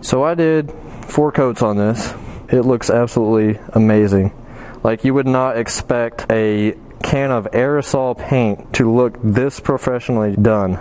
So I did 4 coats on this. It looks absolutely amazing. Like, you would not expect a can of aerosol paint to look this professionally done.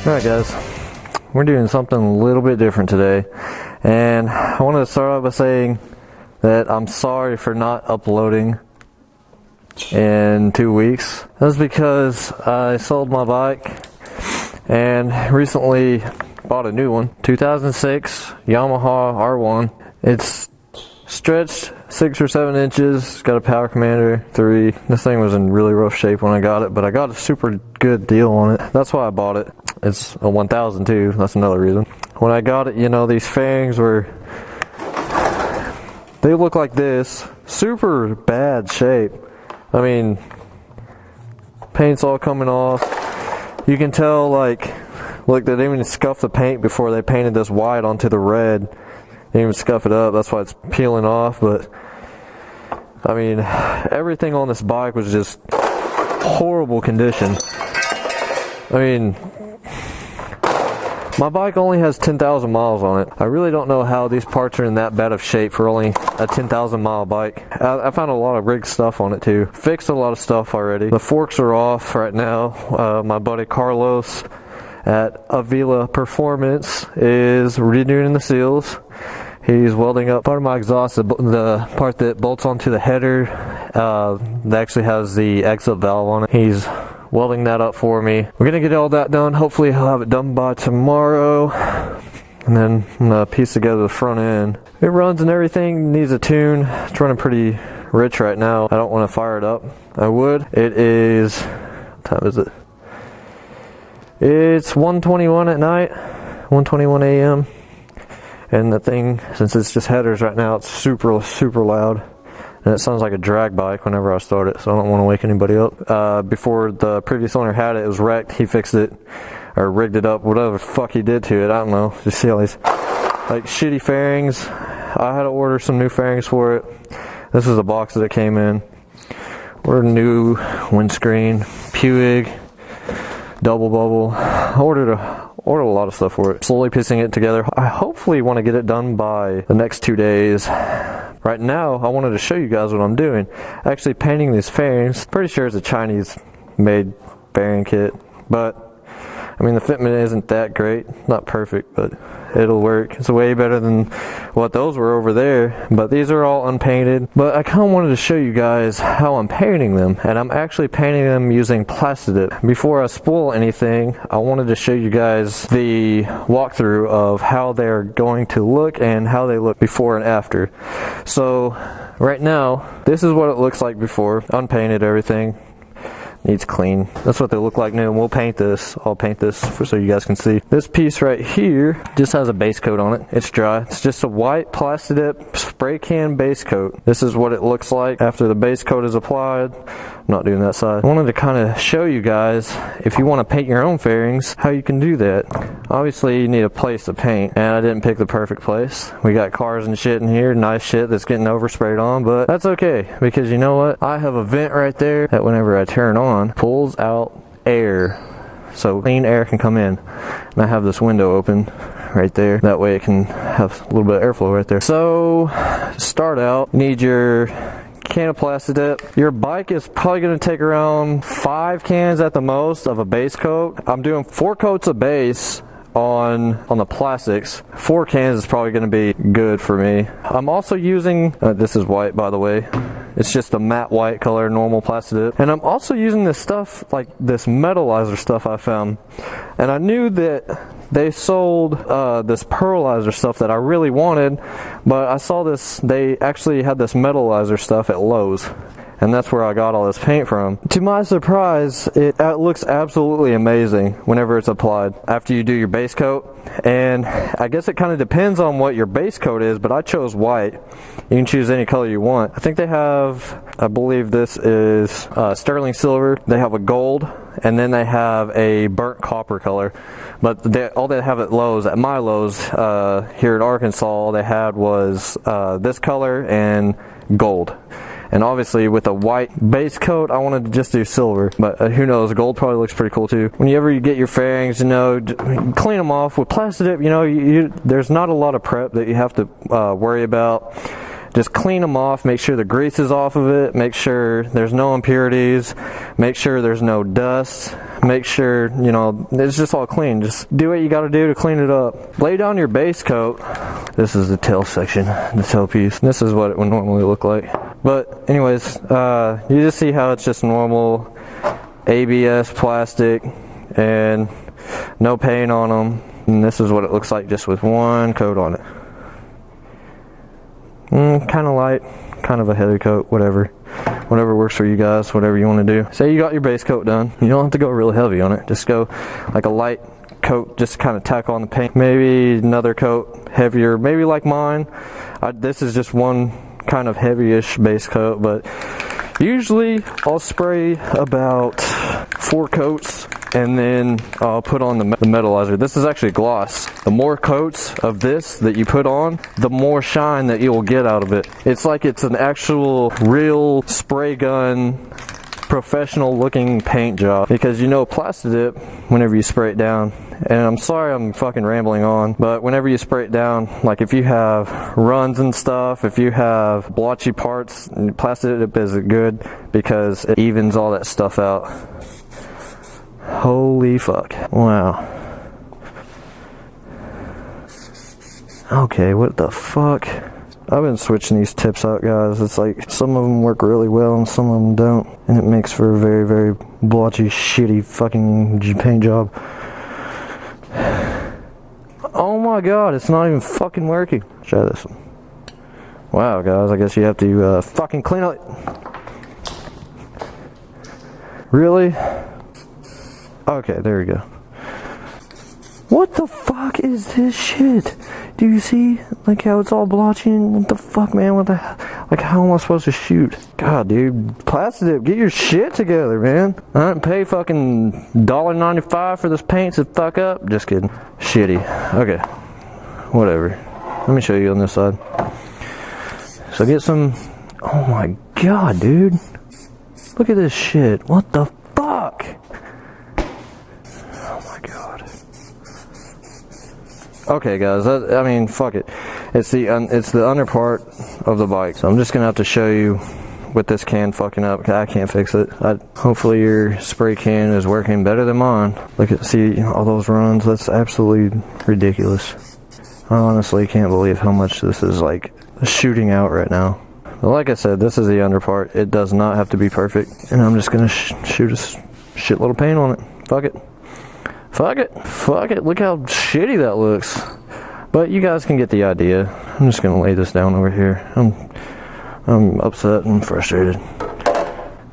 Alright guys, we're doing something a little bit different today, and I wanted to start off by saying that I'm sorry for not uploading in 2 weeks. That's because I sold my bike and recently bought a new one, 2006 Yamaha R1. It's stretched 6 or 7 inches, it's got a power commander 3. This thing was in really rough shape when I got it, but I got a super good deal on it. That's why I bought it. It's a 1000 too, that's another reason. When I got it, you know, these fairings they look like this. Super bad shape. I mean, paint's all coming off. You can tell, like, look, they didn't even scuff the paint before they painted this white onto the red. They didn't even scuff it up, that's why it's peeling off. But I mean, everything on this bike was just horrible condition. I mean, my bike only has 10,000 miles on it. I really don't know how these parts are in that bad of shape for only a 10,000 mile bike. I found a lot of rigged stuff on it too. Fixed a lot of stuff already. The forks are off right now. My buddy Carlos at Avila Performance is redoing the seals. He's welding up part of my exhaust, the part that bolts onto the header, that actually has the exit valve on it. He's welding that up for me. We're gonna get all that done. Hopefully he'll have it done by tomorrow, and then I'm gonna piece together the front end. It runs and everything, needs a tune. It's running pretty rich right now. I don't want to fire it up. I would. It is, what time is it? It's 1:21 at night, 1:21 a.m. and the thing, since it's just headers right now, it's super loud. And it sounds like a drag bike whenever I start it, so I don't want to wake anybody up. Before the previous owner had it, it was wrecked. He fixed it, or rigged it up, whatever the fuck he did to it, I don't know. You see all these, like, shitty fairings. I had to order some new fairings for it. This is the box that it came in. Ordered a new windscreen, Puig, double bubble. I ordered a lot of stuff for it. Slowly piecing it together. I hopefully want to get it done by the next 2 days. Right now, I wanted to show you guys what I'm doing. Actually painting these fairings. Pretty sure it's a Chinese made fairing kit, but I mean, the fitment isn't that great. Not perfect, but it'll work. It's way better than what those were over there, but these are all unpainted. But I kind of wanted to show you guys how I'm painting them, and I'm actually painting them using Plasti. Before I spoil anything, I wanted to show you guys the walkthrough of how they're going to look and how they look before and after. So right now, this is what it looks like before. Unpainted everything. Needs clean. That's what they look like new, and we'll paint this. I'll paint this so you guys can see. This piece right here just has a base coat on it. It's dry. It's just a white Plasti spray can base coat. This is what it looks like after the base coat is applied. I'm not doing that side. I wanted to kind of show you guys, if you want to paint your own fairings, how you can do that. Obviously you need a place to paint, and I didn't pick the perfect place. We got cars and shit in here, nice shit that's getting oversprayed on, but that's okay, because you know what? I have a vent right there that whenever I turn on, pulls out air, so clean air can come in. And I have this window open right there, that way it can have a little bit of airflow right there. So start out, need your can of Plasti. Your bike is probably going to take around 5 cans at the most of a base coat. I'm doing 4 coats of base on the plastics. 4 cans is probably going to be good for me. I'm also using, this is white by the way, it's just a matte white color, normal Plasti. And I'm also using this stuff, like this Metalizer stuff I found. And I knew that they sold this Pearlizer stuff that I really wanted, but I saw this, they actually had this Metalizer stuff at Lowe's. and that's where I got all this paint from. To my surprise, it looks absolutely amazing whenever it's applied after you do your base coat. And I guess it kind of depends on what your base coat is, but I chose white. You can choose any color you want. I think they have, I believe this is sterling silver. They have a gold, and then they have a burnt copper color. But all they have at Lowe's, at my Lowe's here in Arkansas, all they had was this color and gold. And obviously with a white base coat, I wanted to just do silver, but who knows, gold probably looks pretty cool too. Whenever you get your fairings, you know, clean them off with Plasti dip. You know, there's not a lot of prep that you have to worry about. Just clean them off, make sure the grease is off of it, make sure there's no impurities, make sure there's no dust, make sure, you know, it's just all clean. Just do what you got to do to clean it up. Lay down your base coat. This is the tail section, the tail piece. This is what it would normally look like. But anyways, you just see how it's just normal ABS plastic and no paint on them. And this is what it looks like just with one coat on it. Kind of light, kind of a heavy coat, whatever works for you guys, whatever you want to do. Say you got your base coat done, you don't have to go really heavy on it. Just go like a light coat, just kind of tack on the paint. Maybe another coat heavier, maybe like mine. This is just one kind of heavy-ish base coat, but usually I'll spray about 4 coats and then I'll put on the Metalizer. This is actually gloss. The more coats of this that you put on, the more shine that you will get out of it. It's like it's an actual real spray gun, professional looking paint job, because you know Plasti dip, whenever you spray it down, and I'm sorry I'm fucking rambling on, but whenever you spray it down, like if you have runs and stuff, if you have blotchy parts, Plasti dip is good because it evens all that stuff out. Holy fuck. Wow. Okay, what the fuck? I've been switching these tips out, guys. It's like some of them work really well and some of them don't, and it makes for a very, very blotchy, shitty fucking paint job. Oh my god, it's not even fucking working. Try this one. Wow, guys, I guess you have to fucking clean it. Really? Okay, there we go. What the fuck is this shit? Do you see, like, how it's all blotchy? What the fuck, man? What the, like, how am I supposed to shoot? God, dude, Plasti dip, get your shit together, man. I didn't pay fucking $1.95 for this paint to fuck up. Just kidding. Shitty. Okay, whatever. Let me show you on this side. So get some. Oh my god, dude, look at this shit. What the fuck? Okay, guys, I mean, fuck it. It's the under part of the bike. So I'm just gonna have to show you with this can fucking up. I can't fix it. Hopefully your spray can is working better than mine. Look at, see all those runs. That's absolutely ridiculous. I honestly can't believe how much this is like shooting out right now. But like I said, this is the under part. It does not have to be perfect, and I'm just gonna shoot a shitload of paint on it. Fuck it. Fuck it. Fuck it. Look how shitty that looks. But you guys can get the idea. I'm just gonna lay this down over here. I'm upset and frustrated.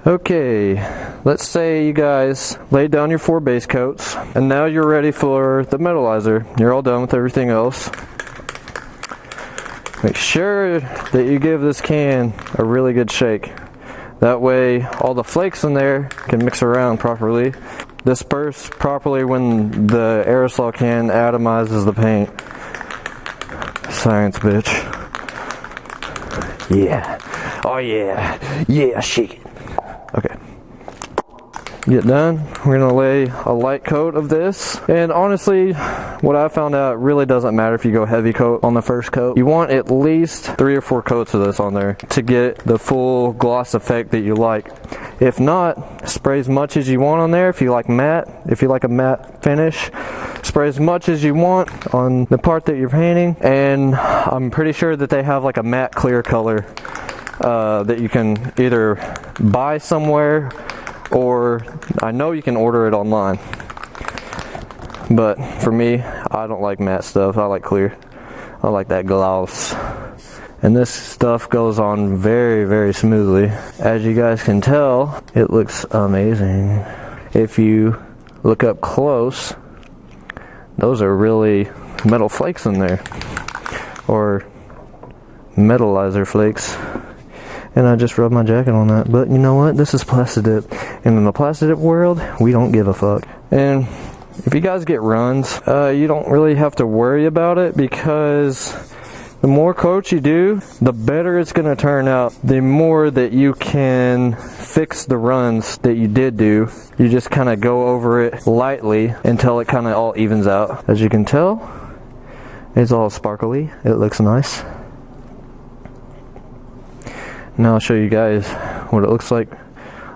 Okay, let's say you guys laid down your 4 base coats, and now you're ready for the Metalizer. You're all done with everything else. Make sure that you give this can a really good shake. That way all the flakes in there can mix around properly. Disperse properly when the aerosol can atomizes the paint. Science, bitch. Yeah. Oh yeah. Yeah, shake it. Okay. Get done. We're gonna lay a light coat of this. And honestly, what I found out, it really doesn't matter if you go heavy coat on the first coat. You want at least 3 or 4 coats of this on there to get the full gloss effect that you like. If not, spray as much as you want on there. If you like matte, if you like a matte finish, spray as much as you want on the part that you're painting. And I'm pretty sure that they have like a matte clear color that you can either buy somewhere, or I know you can order it online. But for me, I don't like matte stuff. I like clear. I like that gloss. And this stuff goes on very, very smoothly. As you guys can tell, it looks amazing. If you look up close, those are really metal flakes in there. Or Metalizer flakes. And I just rubbed my jacket on that. But you know what? This is Plasti. And in the Plasti world, we don't give a fuck. And if you guys get runs, you don't really have to worry about it, because the more coats you do, the better it's going to turn out. The more that you can fix the runs that you did do. You just kind of go over it lightly until it kind of all evens out. As you can tell, it's all sparkly. It looks nice. Now I'll show you guys what it looks like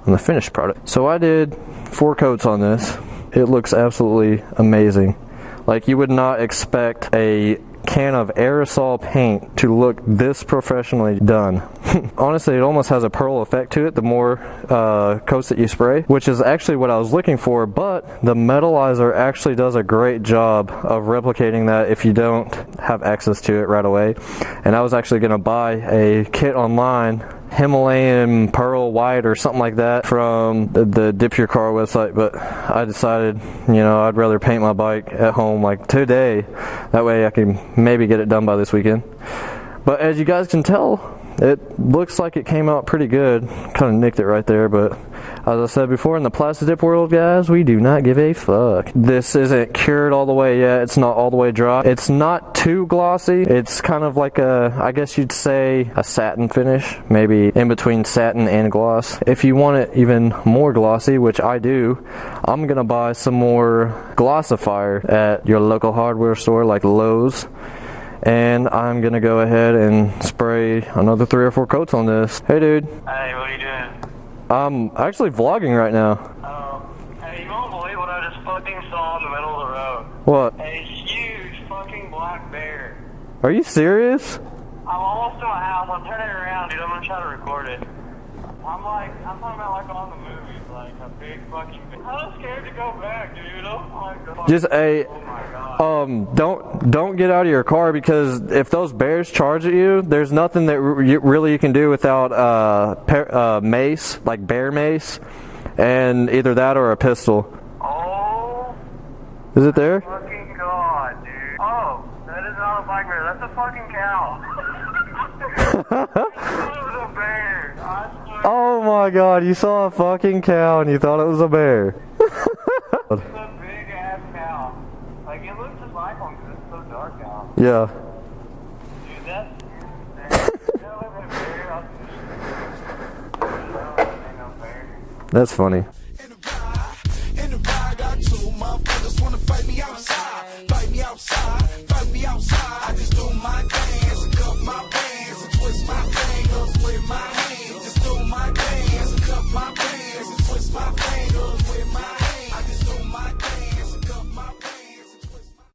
on the finished product. So I did 4 coats on this. It looks absolutely amazing. Like, you would not expect a can of aerosol paint to look this professionally done. Honestly, it almost has a pearl effect to it the more coats that you spray, which is actually what I was looking for, but the Metalizer actually does a great job of replicating that if you don't have access to it right away. And I was actually going to buy a kit online, Himalayan Pearl White or something like that, from the Dip Your Car website, but I decided, you know, I'd rather paint my bike at home like today. That way I can maybe get it done by this weekend. But as you guys can tell, it looks like it came out pretty good. Kind of nicked it right there, but as I said before, in the Plasti Dip world, guys, we do not give a fuck. This isn't cured all the way yet. It's not all the way dry. It's not too glossy. It's kind of like a, I guess you'd say, a satin finish, maybe in between satin and gloss. If you want it even more glossy, which I do, I'm gonna buy some more glossifier at your local hardware store like Lowe's. And I'm gonna go ahead and spray another 3 or 4 coats on this. Hey dude. Hey, what are you doing? I'm actually vlogging right now. Oh. Hey, you won't believe what I just fucking saw in the middle of the road. What? A huge fucking black bear. Are you serious? I'm almost to my house. I'm turning around, dude. I'm gonna try to record it. I'm talking about like on the movies, like a big fucking bear. I'm scared to go back, dude. Oh my god. Just a, oh my god. don't get out of your car, because if those bears charge at you, there's nothing that really you can do without mace, like bear mace, and either that or a pistol. Oh. Is it there? Fucking god, dude. Oh, that is not a black bear. That's a fucking cow. That was a bear. I swear. Oh my god, you saw a fucking cow and you thought it was a bear. It's a big ass cow. Like, it looks just like one because it's so dark out. Yeah. Dude, that's insane. You know, look at a bear. Ain't no bear. That's funny.